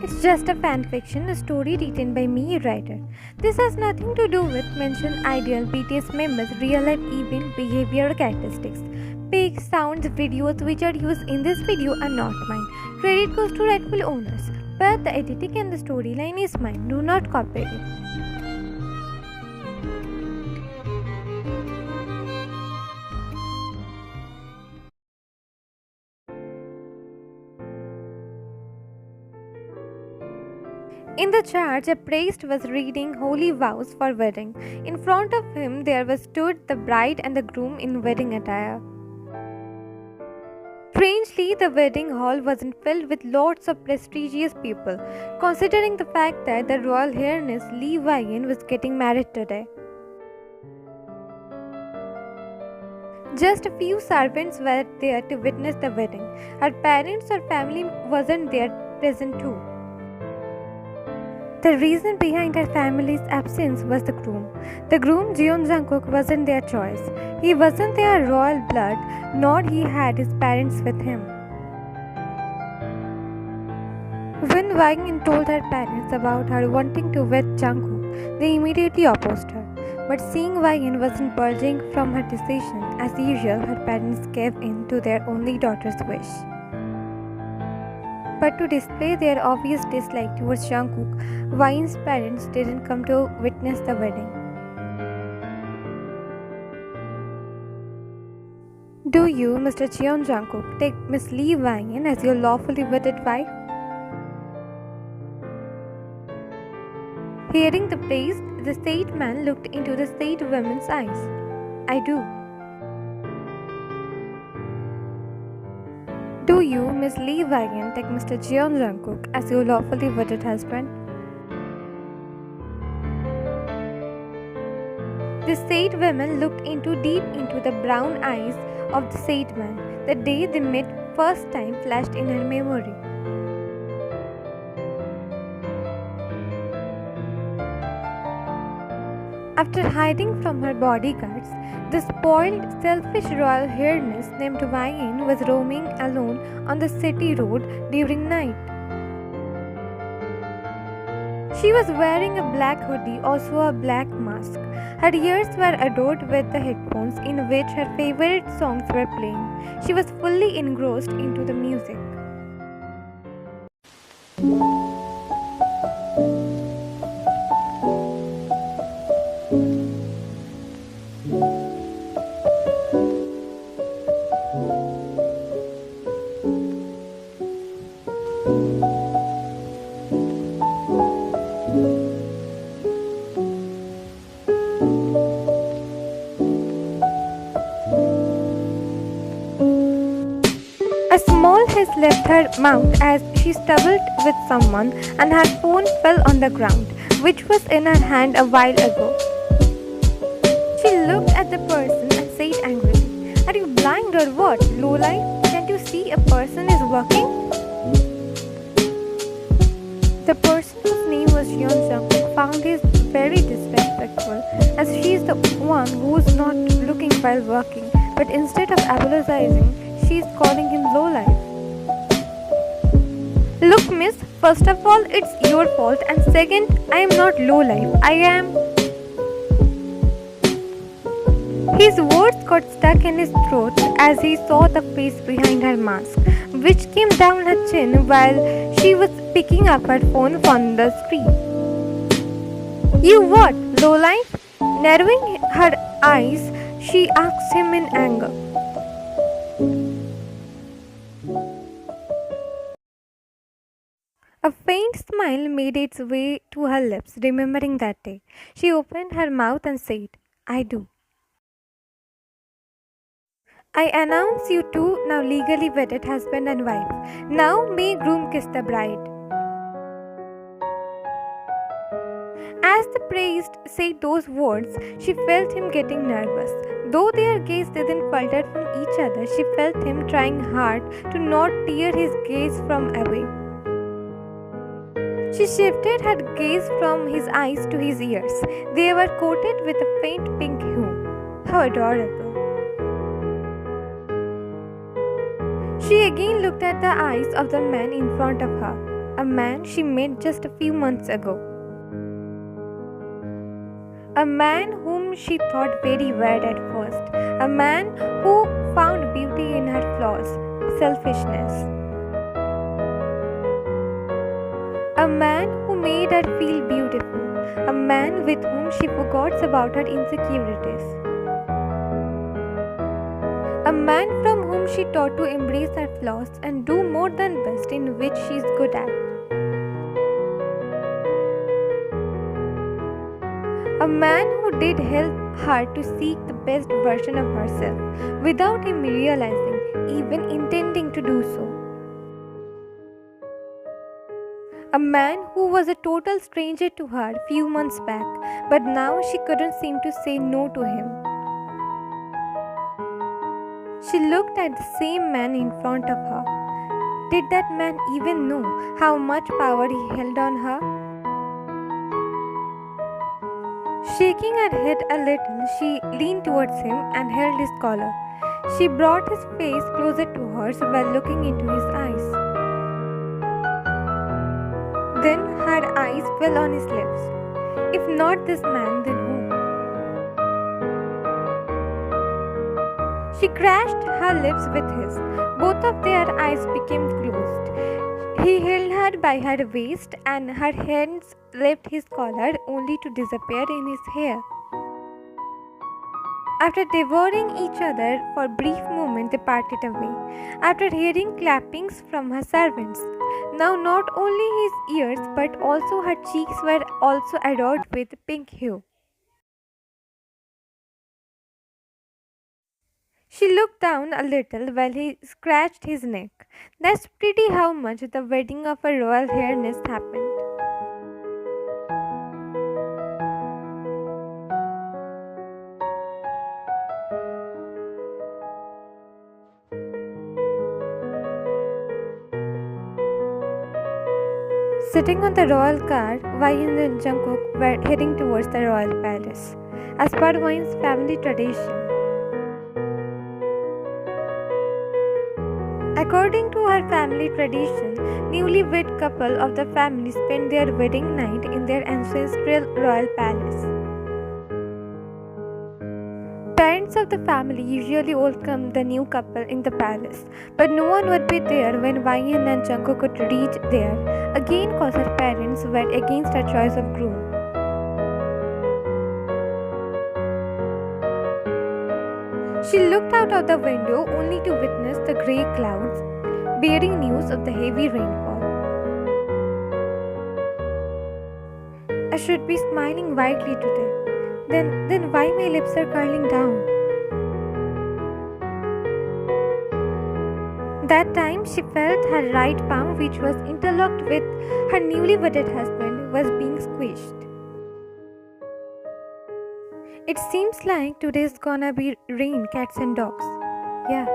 It's just a fanfiction, a story written by me, writer. This has nothing to do with mentioned ideal BTS members' real life event behavior characteristics. Pics, sounds, videos which are used in this video are not mine. Credit goes to rightful owners. But the editing and the storyline is mine. Do not copy it. In the church, a priest was reading holy vows for wedding. In front of him, there was stood the bride and the groom in wedding attire. Strangely, the wedding hall wasn't filled with lots of prestigious people, considering the fact that the royal highness Lee Wyan was getting married today. Just a few servants were there to witness the wedding. Her parents or family wasn't there present too. The reason behind her family's absence was the groom. The groom, Jungkook, wasn't their choice. He wasn't their royal blood, nor he had his parents with him. When Wang told her parents about her wanting to wed Jungkook, they immediately opposed her. But seeing Wang wasn't budging from her decision, as usual, her parents gave in to their only daughter's wish. But to display their obvious dislike towards Jungkook, Wang's parents didn't come to witness the wedding. Do you, Mr. Jungkook, take Miss Lee Wang as your lawfully wedded wife? Hearing the praise, the state man looked into the state woman's eyes. I do. Do you, Miss Lee Wang, take Mr. Jungkook as your lawfully wedded husband? The state woman looked deep into the brown eyes of the state man. The day they met first time flashed in her memory. After hiding from her bodyguards, the spoiled, selfish royal highness named Wang was roaming alone on the city road during night. She was wearing a black hoodie, also a black mask. Her ears were adorned with the headphones in which her favorite songs were playing. She was fully engrossed into the music. A small hiss left her mouth as she stumbled with someone and her phone fell on the ground, which was in her hand a while ago. She looked at the person and said angrily, "Are you blind or what, lowlife? Can't you see a person is working?" The person whose name was Jungkook found this very disrespectful, as she is the one who's not looking while working, but instead of apologizing, she is calling him lowlife. Look, miss, first of all, it's your fault, and second, I am not lowlife. I am. His words got stuck in his throat as he saw the face behind her mask, which came down her chin while she was picking up her phone from the screen. You what, lowlife? Narrowing her eyes, she asked him in anger. A faint smile made its way to her lips, remembering that day. She opened her mouth and said, I do. I announce you two now legally wedded husband and wife. Now may groom kiss the bride. As the priest said those words, she felt him getting nervous. Though their gaze didn't falter from each other, she felt him trying hard to not tear his gaze from away. She shifted her gaze from his eyes to his ears. They were coated with a faint pink hue. How adorable. She again looked at the eyes of the man in front of her. a man she met just a few months ago. A man whom she thought very weird at first. A man who found beauty in her flaws, selfishness. A man who made her feel beautiful. A man with whom she forgot about her insecurities. A man from whom she taught to embrace her flaws and do more than best in which she is good at. A man who did help her to seek the best version of herself without him realizing, even intending to do so. A man who was a total stranger to her few months back, but now she couldn't seem to say no to him. She looked at the same man in front of her. Did that man even know how much power he held on her? Shaking her head a little, she leaned towards him and held his collar. She brought his face closer to hers while looking into his eyes. Then her eyes fell on his lips. If not this man, then who? She crashed her lips with his. Both of their eyes became closed. He held her by her waist and her hands left his collar only to disappear in his hair. After devouring each other for a brief moment, they parted away. After hearing clappings from her servants. Now not only his ears but also her cheeks were also adorned with pink hue. She looked down a little while he scratched his neck. That's pretty how much the wedding of a royal highness happened. Sitting on the royal car, Wine and Jungkook were heading towards the royal palace, as per Wine's family tradition. According to her family tradition, newlywed couple of the family spent their wedding night in their ancestral royal palace. Parents of the family usually welcome the new couple in the palace, but no one would be there when Wine and Jungkook could reach there, again cause her parents were against her choice of groom. She looked out of the window only to witness the grey clouds bearing news of the heavy rainfall. I should be smiling widely today. Then why my lips are curling down? That time she felt her right palm, which was interlocked with her newly wedded husband, was being squished. It seems like today's gonna be rain, cats and dogs. Yeah.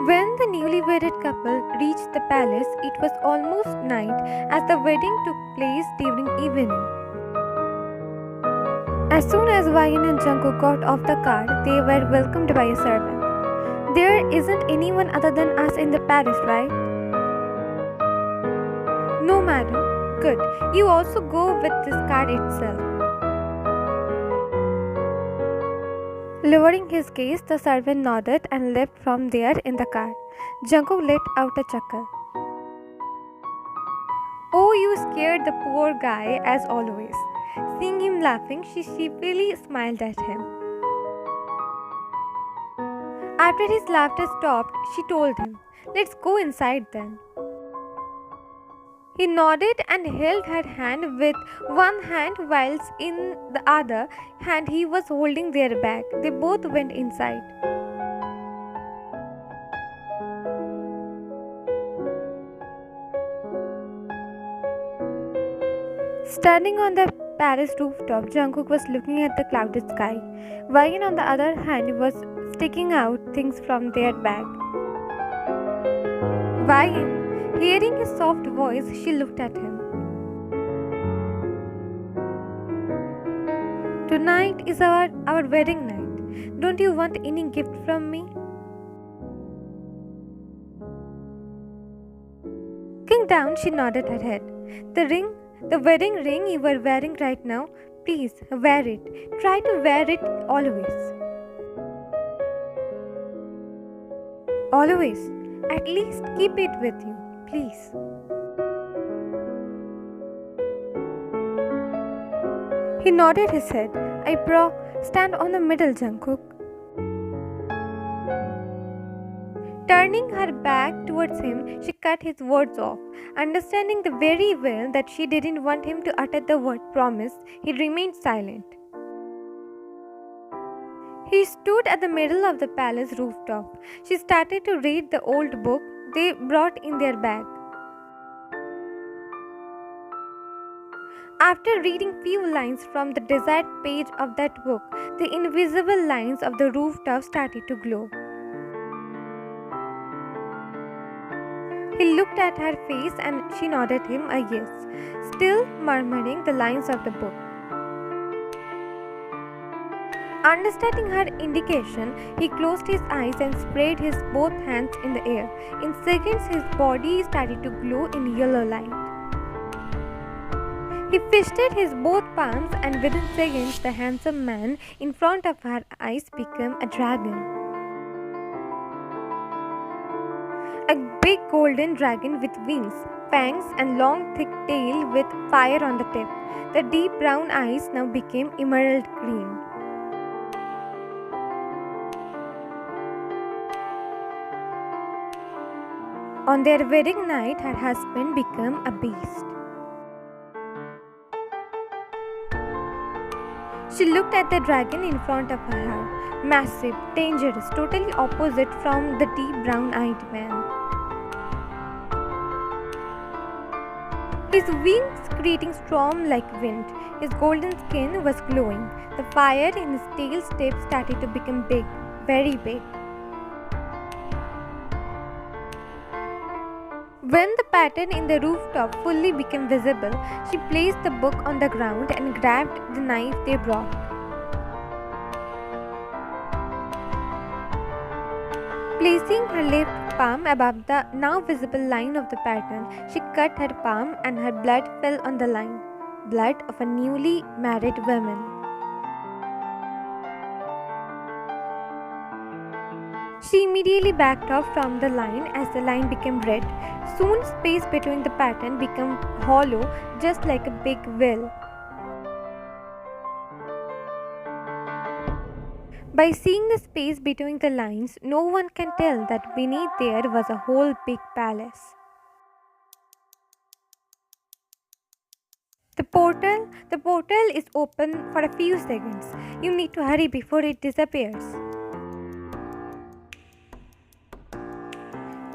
When the newly wedded couple reached the palace, it was almost night as the wedding took place during evening. As soon as Wine and Jungkook got off the car, they were welcomed by a servant. There isn't anyone other than us in the palace, right? No, madam. Good. You also go with this car itself. Lowering his gaze, the servant nodded and left from there in the car. Jungkook let out a chuckle. Oh, you scared the poor guy as always. Seeing him laughing, she sheepishly smiled at him. After his laughter stopped, she told him, "Let's go inside then." He nodded and held her hand with one hand whilst in the other hand he was holding their bag. They both went inside. Standing on the palace rooftop, Jungkook was looking at the clouded sky. Wine, on the other hand, was sticking out things from their bag. Wine, hearing his soft voice, she looked at him. Tonight is our wedding night. Don't you want any gift from me? Looking down, she nodded her head. The wedding ring you are wearing right now, please wear it. Try to wear it always. Always. At least keep it with you, please. He nodded his head. Stand on the middle, Jungkook. Turning her back towards him, she cut his words off. Understanding very well that she didn't want him to utter the word promise, he remained silent. He stood at the middle of the palace rooftop. She started to read the old book they brought in their bag. After reading few lines from the desired page of that book, the invisible lines of the rooftop started to glow. He looked at her face and she nodded him a yes, still murmuring the lines of the book. Understanding her indication, he closed his eyes and spread his both hands in the air. In seconds, his body started to glow in yellow light. He fisted his both palms, and within seconds, the handsome man in front of her eyes became a dragon. A big golden dragon with wings, fangs, and long thick tail with fire on the tip. The deep brown eyes now became emerald green. On their wedding night, her husband became a beast. She looked at the dragon in front of her, massive, dangerous, totally opposite from the deep brown-eyed man. His wings creating storm like wind. His golden skin was glowing. The fire in his tail tip started to become big, very big. When the pattern in the rooftop fully became visible, she placed the book on the ground and grabbed the knife they brought. Placing her left palm above the now visible line of the pattern, she cut her palm and her blood fell on the line, blood of a newly married woman. She immediately backed off from the line as the line became red. Soon space between the pattern became hollow, just like a big well. By seeing the space between the lines, no one can tell that beneath there was a whole big palace. The portal is open for a few seconds. You need to hurry before it disappears.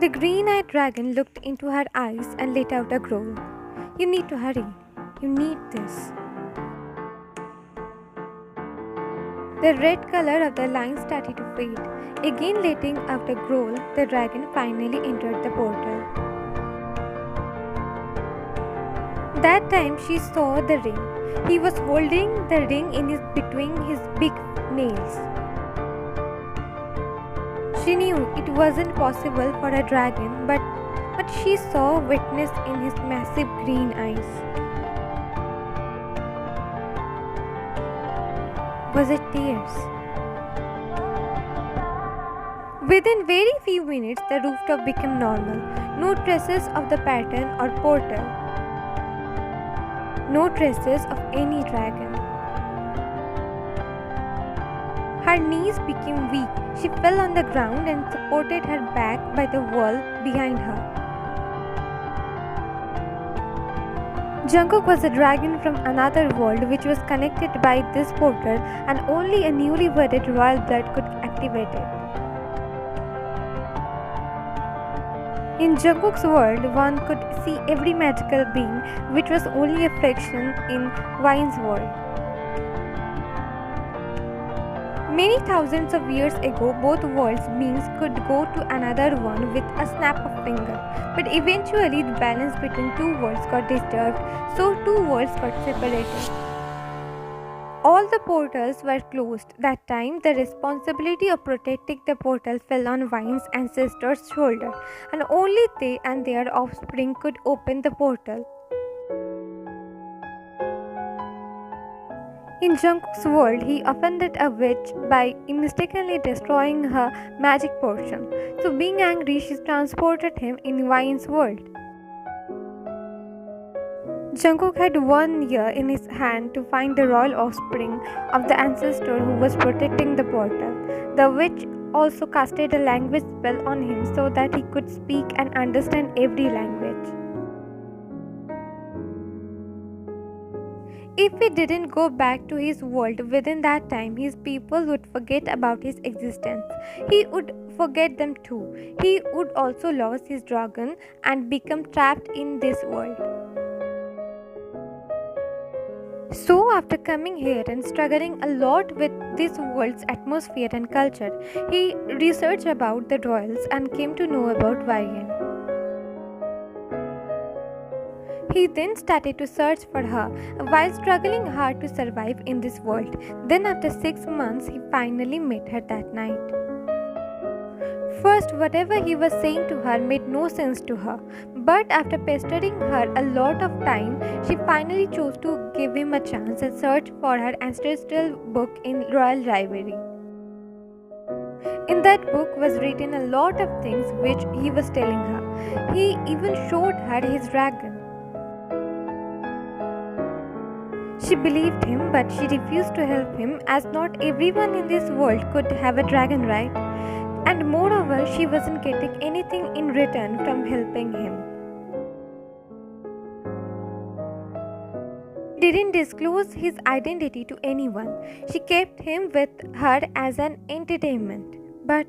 The green-eyed dragon looked into her eyes and let out a growl. You need to hurry. You need this. The red color of the line started to fade. Again letting out a growl, the dragon finally entered the portal. That time she saw the ring. He was holding the ring between his big nails. She knew it wasn't possible for a dragon, but she saw witness in his massive green eyes. Was it tears? Within very few minutes, the rooftop became normal. No traces of the pattern or portal. No traces of any dragon. Her knees became weak. She fell on the ground and supported her back by the wall behind her. Jungkook was a dragon from another world which was connected by this portal, and only a newly wedded royal blood could activate it. In Jungkook's world, one could see every magical being, which was only a fraction in Wine's world. Many thousands of years ago, both worlds' beings could go to another one with a snap of finger. But eventually, the balance between two worlds got disturbed, so two worlds got separated. all the portals were closed. That time, the responsibility of protecting the portal fell on Vine's ancestors' shoulder, and only they and their offspring could open the portal. In Jungkook's world, he offended a witch by mistakenly destroying her magic potion. So, being angry, she transported him in Vine's world. Jungkook had 1 year in his hand to find the royal offspring of the ancestor who was protecting the portal. The witch also casted a language spell on him so that he could speak and understand every language. If he didn't go back to his world within that time, his people would forget about his existence. He would forget them too. He would also lose his dragon and become trapped in this world. So, after coming here and struggling a lot with this world's atmosphere and culture, he researched about the royals and came to know about Vian. He then started to search for her while struggling hard to survive in this world. Then, after 6 months, he finally met her that night. First, whatever he was saying to her made no sense to her, but after pestering her a lot of time, she finally chose to give him a chance and search for her ancestral book in Royal Library. In that book was written a lot of things which he was telling her. He even showed her his dragon. She believed him, but she refused to help him as not everyone in this world could have a dragon, right? And moreover, she wasn't getting anything in return from helping him. Didn't disclose his identity to anyone. She kept him with her as an entertainment. But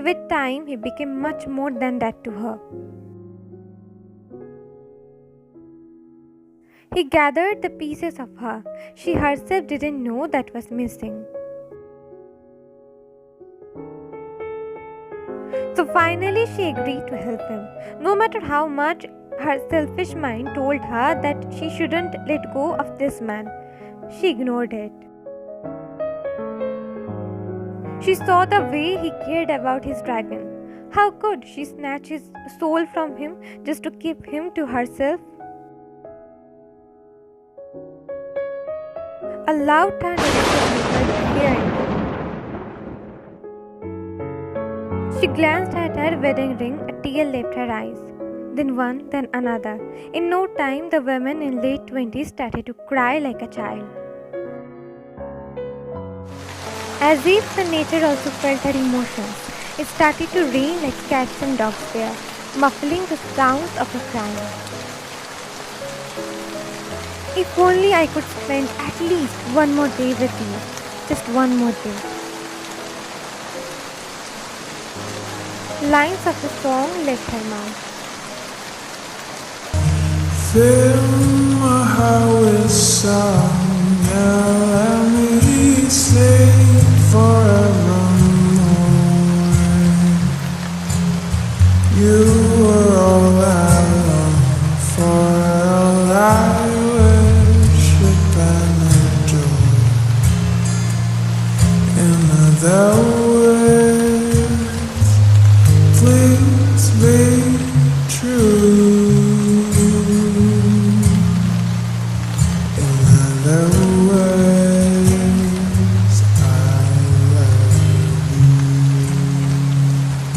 with time, he became much more than that to her. He gathered the pieces of her. She herself didn't know that was missing. So finally, she agreed to help him. No matter how much her selfish mind told her that she shouldn't let go of this man, she ignored it. She saw the way he cared about his dragon. How could she snatch his soul from him just to keep him to herself? A loud thunder was heard. She glanced at her wedding ring, a tear left her eyes. Then one, then another. In no time, the woman in late 20s started to cry like a child. As if the nature also felt her emotions, it started to rain like cats and dogs there, muffling the sounds of her crying. If only I could spend at least one more day with you. Just one more day. Lines of the song left her mouth. Fill my heart with song, and let me sing forevermore. You were all I long for, all I worship and adore. In other words, please be true. In other words,